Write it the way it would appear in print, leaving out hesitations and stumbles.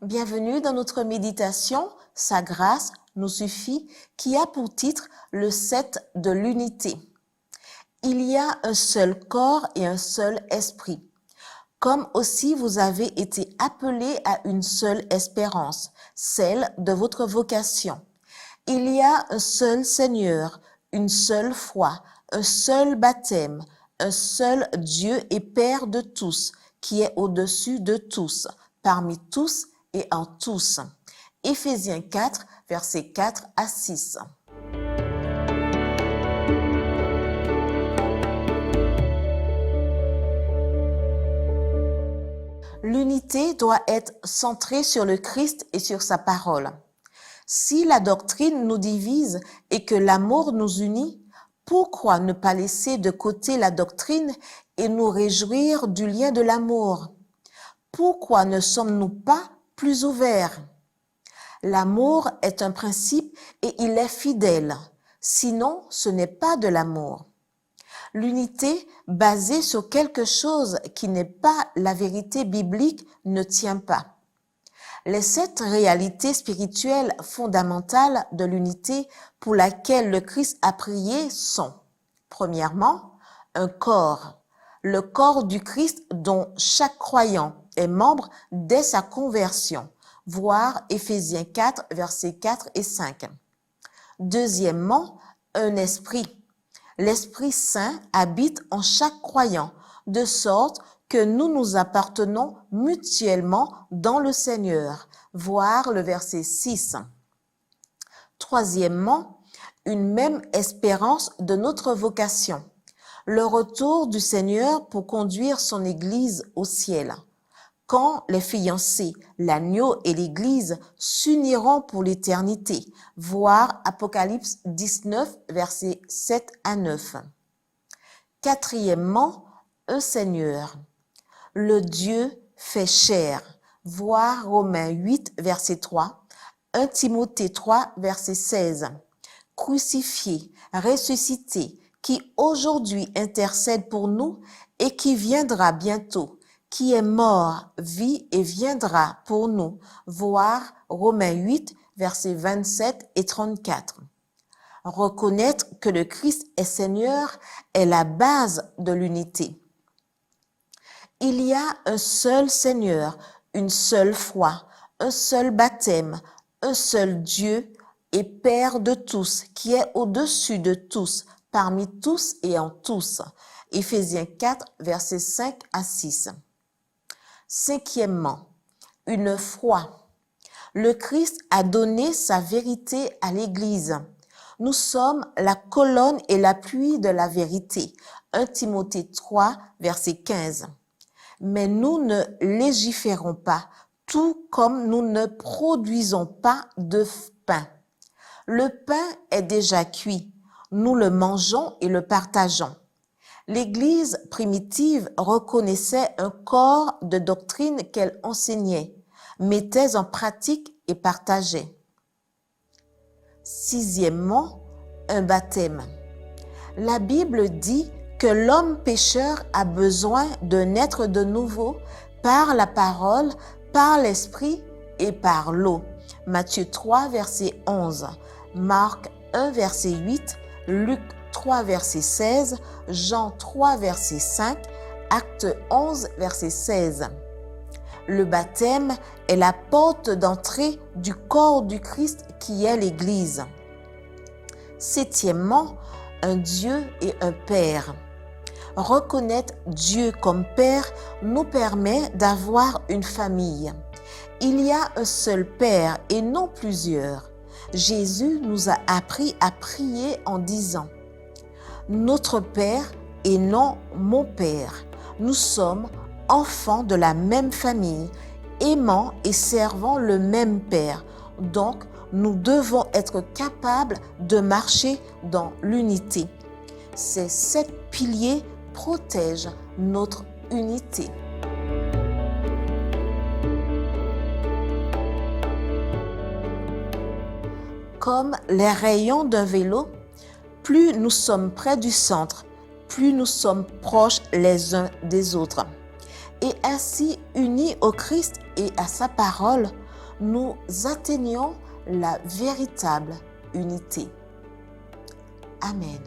Bienvenue dans notre méditation « Sa grâce nous suffit » qui a pour titre le 7 de l'unité. Il y a un seul corps et un seul esprit. Comme aussi vous avez été appelés à une seule espérance, celle de votre vocation. Il y a un seul Seigneur, une seule foi, un seul baptême, un seul Dieu et Père de tous, qui est au-dessus de tous, parmi tous et en tous. Éphésiens 4, versets 4 à 6. L'unité doit être centrée sur le Christ et sur sa parole. Si la doctrine nous divise et que l'amour nous unit, pourquoi ne pas laisser de côté la doctrine et nous réjouir du lien de l'amour? Pourquoi ne sommes-nous pas plus ouverts? L'amour est un principe et il est fidèle. Sinon, ce n'est pas de l'amour. L'unité basée sur quelque chose qui n'est pas la vérité biblique ne tient pas. Les 7 réalités spirituelles fondamentales de l'unité pour laquelle le Christ a prié sont, premièrement, un corps, le corps du Christ dont chaque croyant est membre dès sa conversion, voir Éphésiens 4, versets 4 et 5. Deuxièmement, un esprit. L'Esprit Saint habite en chaque croyant, de sorte que nous nous appartenons mutuellement dans le Seigneur, voir le verset 6. Troisièmement, une même espérance de notre vocation, le retour du Seigneur pour conduire son Église au ciel. Quand les fiancés, l'agneau et l'Église s'uniront pour l'éternité, voir Apocalypse 19, versets 7 à 9. Quatrièmement, un Seigneur, le Dieu fait chair, voir Romains 8, verset 3, 1 Timothée 3, verset 16. Crucifié, ressuscité, qui aujourd'hui intercède pour nous et qui viendra bientôt, qui est mort, vit et viendra pour nous, voir Romains 8, versets 27 et 34. Reconnaître que le Christ est Seigneur est la base de l'unité. Il y a un seul Seigneur, une seule foi, un seul baptême, un seul Dieu et Père de tous, qui est au-dessus de tous, parmi tous et en tous. Éphésiens 4, versets 5 à 6. Cinquièmement, une foi. Le Christ a donné sa vérité à l'Église. Nous sommes la colonne et l'appui de la vérité. 1 Timothée 3, verset 15. Mais nous ne légiférons pas, tout comme nous ne produisons pas de pain. Le pain est déjà cuit. Nous le mangeons et le partageons. L'Église primitive reconnaissait un corps de doctrine qu'elle enseignait, mettait en pratique et partageait. Sixièmement, un baptême. La Bible dit que l'homme pécheur a besoin de naître de nouveau par la parole, par l'esprit et par l'eau. Matthieu 3, verset 11, Marc 1, verset 8, Luc 3, verset 16, Jean 3, verset 5, Acte 11, verset 16. Le baptême est la porte d'entrée du corps du Christ qui est l'Église. Septièmement, un Dieu et un Père. Reconnaître Dieu comme Père nous permet d'avoir une famille. Il y a un seul Père et non plusieurs. Jésus nous a appris à prier en disant « Notre Père et non mon Père ». Nous sommes enfants de la même famille, aimant et servant le même Père. Donc, nous devons être capables de marcher dans l'unité. Ces 7 piliers protègent notre unité. Comme les rayons d'un vélo, plus nous sommes près du centre, plus nous sommes proches les uns des autres. Et ainsi, unis au Christ et à sa parole, nous atteignions la véritable unité. Amen.